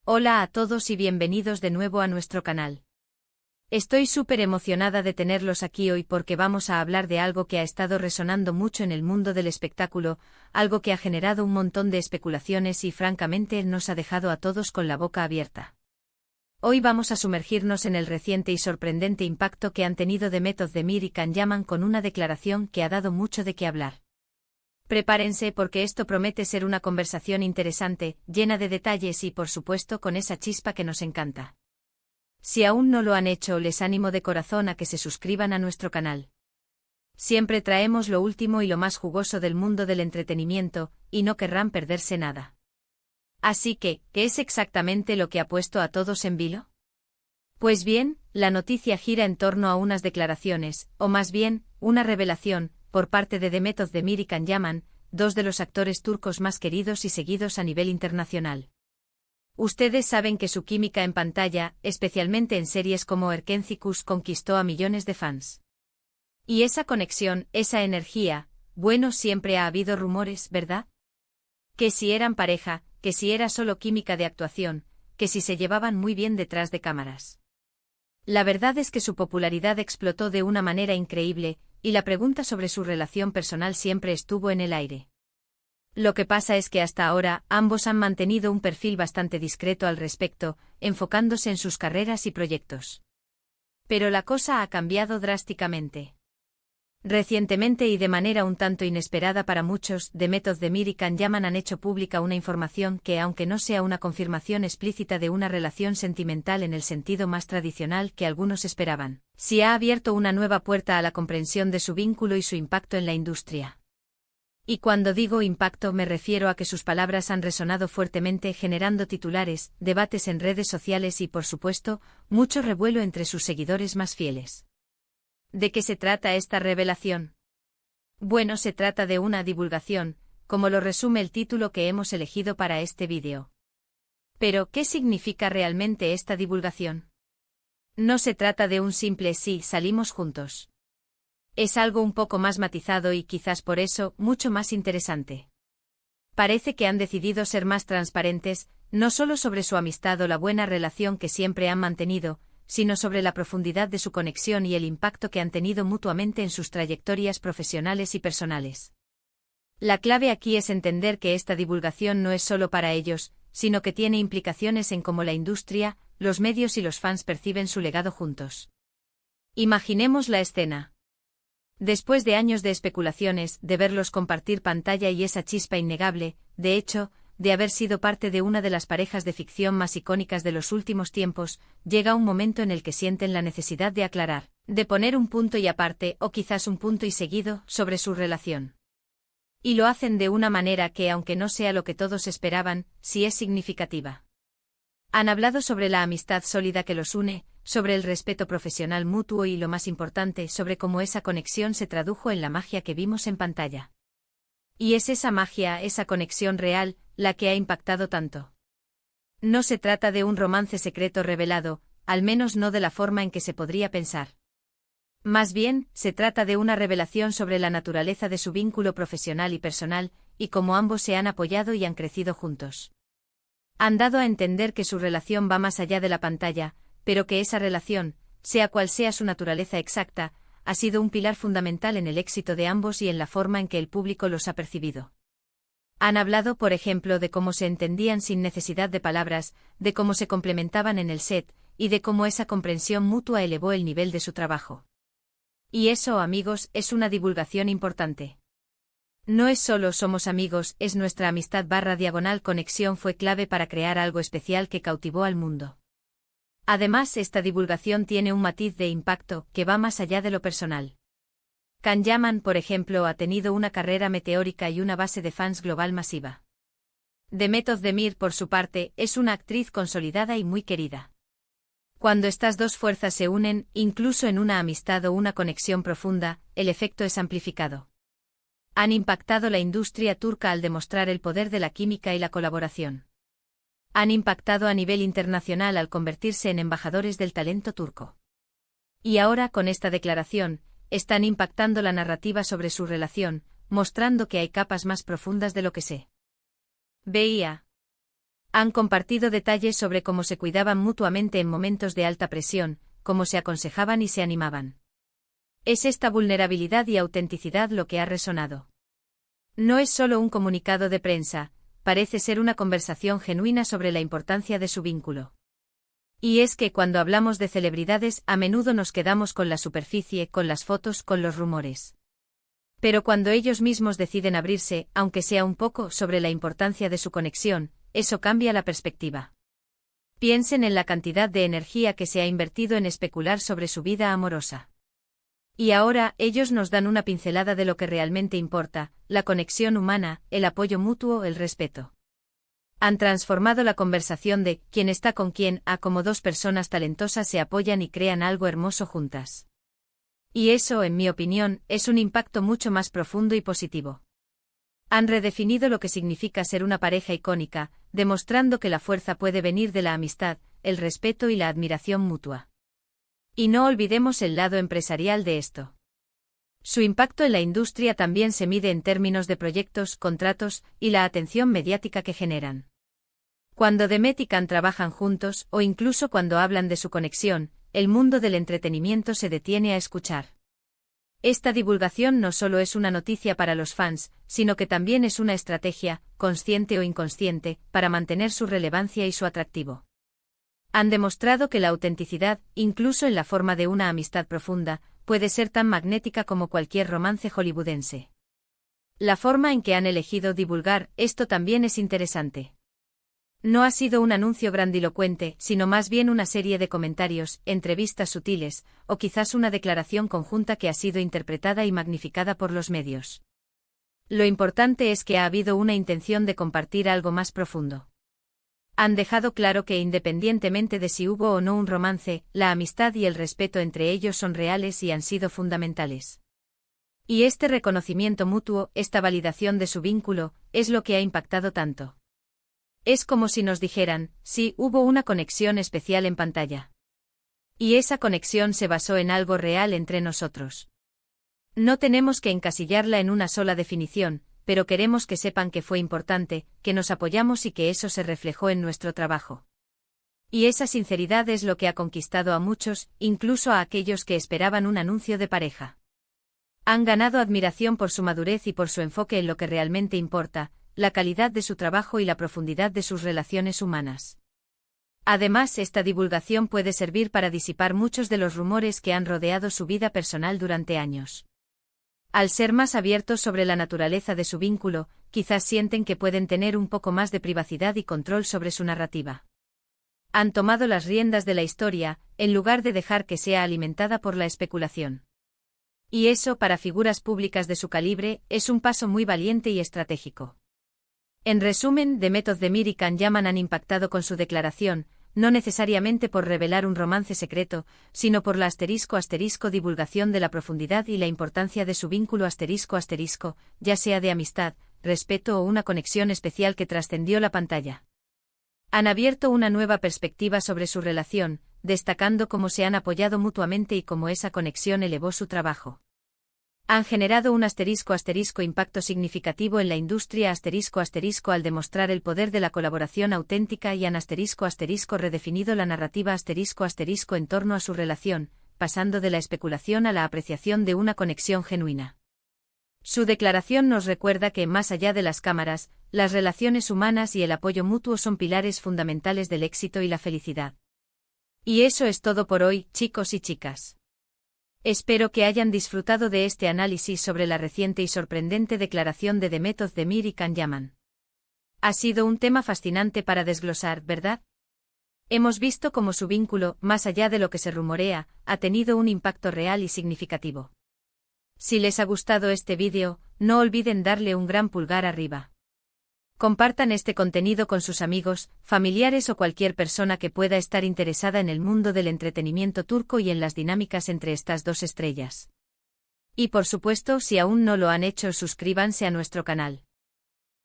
Hola a todos y bienvenidos de nuevo a nuestro canal. Estoy súper emocionada de tenerlos aquí hoy porque vamos a hablar de algo que ha estado resonando mucho en el mundo del espectáculo, algo que ha generado un montón de especulaciones y francamente nos ha dejado a todos con la boca abierta. Hoy vamos a sumergirnos en el reciente y sorprendente impacto que han tenido Demet Özdemir y Can Yaman con una declaración que ha dado mucho de qué hablar. Prepárense porque esto promete ser una conversación interesante, llena de detalles y por supuesto con esa chispa que nos encanta. Si aún no lo han hecho, les animo de corazón a que se suscriban a nuestro canal. Siempre traemos lo último y lo más jugoso del mundo del entretenimiento, y no querrán perderse nada. Así que, ¿qué es exactamente lo que ha puesto a todos en vilo? Pues bien, la noticia gira en torno a unas declaraciones, o más bien, una revelación, por parte de Demet Özdemir y Can Yaman, dos de los actores turcos más queridos y seguidos a nivel internacional. Ustedes saben que su química en pantalla, especialmente en series como Erkenci, conquistó a millones de fans. Y esa conexión, esa energía, bueno, siempre ha habido rumores, ¿verdad? Que si eran pareja, que si era solo química de actuación, que si se llevaban muy bien detrás de cámaras. La verdad es que su popularidad explotó de una manera increíble, y la pregunta sobre su relación personal siempre estuvo en el aire. Lo que pasa es que hasta ahora, ambos han mantenido un perfil bastante discreto al respecto, enfocándose en sus carreras y proyectos. Pero la cosa ha cambiado drásticamente. Recientemente y de manera un tanto inesperada para muchos, Demet Özdemir y Can Yaman han hecho pública una información que, aunque no sea una confirmación explícita de una relación sentimental en el sentido más tradicional que algunos esperaban, sí ha abierto una nueva puerta a la comprensión de su vínculo y su impacto en la industria. Y cuando digo impacto me refiero a que sus palabras han resonado fuertemente generando titulares, debates en redes sociales y por supuesto, mucho revuelo entre sus seguidores más fieles. ¿De qué se trata esta revelación? Bueno, se trata de una divulgación, como lo resume el título que hemos elegido para este vídeo. Pero, ¿qué significa realmente esta divulgación? No se trata de un simple sí, salimos juntos. Es algo un poco más matizado y quizás por eso, mucho más interesante. Parece que han decidido ser más transparentes, no solo sobre su amistad o la buena relación que siempre han mantenido, sino sobre la profundidad de su conexión y el impacto que han tenido mutuamente en sus trayectorias profesionales y personales. La clave aquí es entender que esta divulgación no es solo para ellos, sino que tiene implicaciones en cómo la industria, los medios y los fans perciben su legado juntos. Imaginemos la escena. Después de años de especulaciones, de verlos compartir pantalla y esa chispa innegable, de hecho, de haber sido parte de una de las parejas de ficción más icónicas de los últimos tiempos, llega un momento en el que sienten la necesidad de aclarar, de poner un punto y aparte, o quizás un punto y seguido, sobre su relación. Y lo hacen de una manera que, aunque no sea lo que todos esperaban, sí es significativa. Han hablado sobre la amistad sólida que los une, sobre el respeto profesional mutuo y, lo más importante, sobre cómo esa conexión se tradujo en la magia que vimos en pantalla. Y es esa magia, esa conexión real, la que ha impactado tanto. No se trata de un romance secreto revelado, al menos no de la forma en que se podría pensar. Más bien, se trata de una revelación sobre la naturaleza de su vínculo profesional y personal, y cómo ambos se han apoyado y han crecido juntos. Han dado a entender que su relación va más allá de la pantalla, pero que esa relación, sea cual sea su naturaleza exacta, ha sido un pilar fundamental en el éxito de ambos y en la forma en que el público los ha percibido. Han hablado, por ejemplo, de cómo se entendían sin necesidad de palabras, de cómo se complementaban en el set, y de cómo esa comprensión mutua elevó el nivel de su trabajo. Y eso, amigos, es una divulgación importante. No es solo somos amigos, es nuestra amistad /conexión fue clave para crear algo especial que cautivó al mundo. Además, esta divulgación tiene un matiz de impacto que va más allá de lo personal. Can Yaman, por ejemplo, ha tenido una carrera meteórica y una base de fans global masiva. Demet Özdemir, por su parte, es una actriz consolidada y muy querida. Cuando estas dos fuerzas se unen, incluso en una amistad o una conexión profunda, el efecto es amplificado. Han impactado la industria turca al demostrar el poder de la química y la colaboración. Han impactado a nivel internacional al convertirse en embajadores del talento turco. Y ahora, con esta declaración, están impactando la narrativa sobre su relación, mostrando que hay capas más profundas de lo que se veía. Han compartido detalles sobre cómo se cuidaban mutuamente en momentos de alta presión, cómo se aconsejaban y se animaban. Es esta vulnerabilidad y autenticidad lo que ha resonado. No es solo un comunicado de prensa, parece ser una conversación genuina sobre la importancia de su vínculo. Y es que cuando hablamos de celebridades a menudo nos quedamos con la superficie, con las fotos, con los rumores. Pero cuando ellos mismos deciden abrirse, aunque sea un poco, sobre la importancia de su conexión, eso cambia la perspectiva. Piensen en la cantidad de energía que se ha invertido en especular sobre su vida amorosa. Y ahora, ellos nos dan una pincelada de lo que realmente importa, la conexión humana, el apoyo mutuo, el respeto. Han transformado la conversación de quién está con quién a cómo dos personas talentosas se apoyan y crean algo hermoso juntas. Y eso, en mi opinión, es un impacto mucho más profundo y positivo. Han redefinido lo que significa ser una pareja icónica, demostrando que la fuerza puede venir de la amistad, el respeto y la admiración mutua. Y no olvidemos el lado empresarial de esto. Su impacto en la industria también se mide en términos de proyectos, contratos y la atención mediática que generan. Cuando Demet y Can trabajan juntos, o incluso cuando hablan de su conexión, el mundo del entretenimiento se detiene a escuchar. Esta divulgación no solo es una noticia para los fans, sino que también es una estrategia, consciente o inconsciente, para mantener su relevancia y su atractivo. Han demostrado que la autenticidad, incluso en la forma de una amistad profunda, puede ser tan magnética como cualquier romance hollywoodense. La forma en que han elegido divulgar esto también es interesante. No ha sido un anuncio grandilocuente, sino más bien una serie de comentarios, entrevistas sutiles, o quizás una declaración conjunta que ha sido interpretada y magnificada por los medios. Lo importante es que ha habido una intención de compartir algo más profundo. Han dejado claro que independientemente de si hubo o no un romance, la amistad y el respeto entre ellos son reales y han sido fundamentales. Y este reconocimiento mutuo, esta validación de su vínculo, es lo que ha impactado tanto. Es como si nos dijeran, sí, hubo una conexión especial en pantalla. Y esa conexión se basó en algo real entre nosotros. No tenemos que encasillarla en una sola definición, pero queremos que sepan que fue importante, que nos apoyamos y que eso se reflejó en nuestro trabajo. Y esa sinceridad es lo que ha conquistado a muchos, incluso a aquellos que esperaban un anuncio de pareja. Han ganado admiración por su madurez y por su enfoque en lo que realmente importa, la calidad de su trabajo y la profundidad de sus relaciones humanas. Además, esta divulgación puede servir para disipar muchos de los rumores que han rodeado su vida personal durante años. Al ser más abiertos sobre la naturaleza de su vínculo, quizás sienten que pueden tener un poco más de privacidad y control sobre su narrativa. Han tomado las riendas de la historia, en lugar de dejar que sea alimentada por la especulación. Y eso, para figuras públicas de su calibre, es un paso muy valiente y estratégico. En resumen, Demet Özdemir y Can Yaman han impactado con su declaración, no necesariamente por revelar un romance secreto, sino por la ** divulgación de la profundidad y la importancia de su vínculo **, ya sea de amistad, respeto o una conexión especial que trascendió la pantalla. Han abierto una nueva perspectiva sobre su relación, destacando cómo se han apoyado mutuamente y cómo esa conexión elevó su trabajo. Han generado un ** impacto significativo en la industria ** al demostrar el poder de la colaboración auténtica y han ** redefinido la narrativa ** en torno a su relación, pasando de la especulación a la apreciación de una conexión genuina. Su declaración nos recuerda que, más allá de las cámaras, las relaciones humanas y el apoyo mutuo son pilares fundamentales del éxito y la felicidad. Y eso es todo por hoy, chicos y chicas. Espero que hayan disfrutado de este análisis sobre la reciente y sorprendente declaración de Demet Özdemir y Can Yaman. Ha sido un tema fascinante para desglosar, ¿verdad? Hemos visto cómo su vínculo, más allá de lo que se rumorea, ha tenido un impacto real y significativo. Si les ha gustado este vídeo, no olviden darle un gran pulgar arriba. Compartan este contenido con sus amigos, familiares o cualquier persona que pueda estar interesada en el mundo del entretenimiento turco y en las dinámicas entre estas dos estrellas. Y por supuesto, si aún no lo han hecho, suscríbanse a nuestro canal.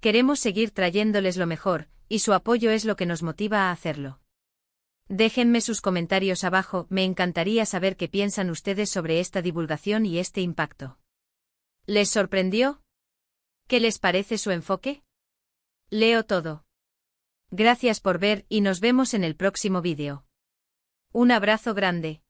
Queremos seguir trayéndoles lo mejor, y su apoyo es lo que nos motiva a hacerlo. Déjenme sus comentarios abajo, me encantaría saber qué piensan ustedes sobre esta divulgación y este impacto. ¿Les sorprendió? ¿Qué les parece su enfoque? Leo todo. Gracias por ver y nos vemos en el próximo vídeo. Un abrazo grande.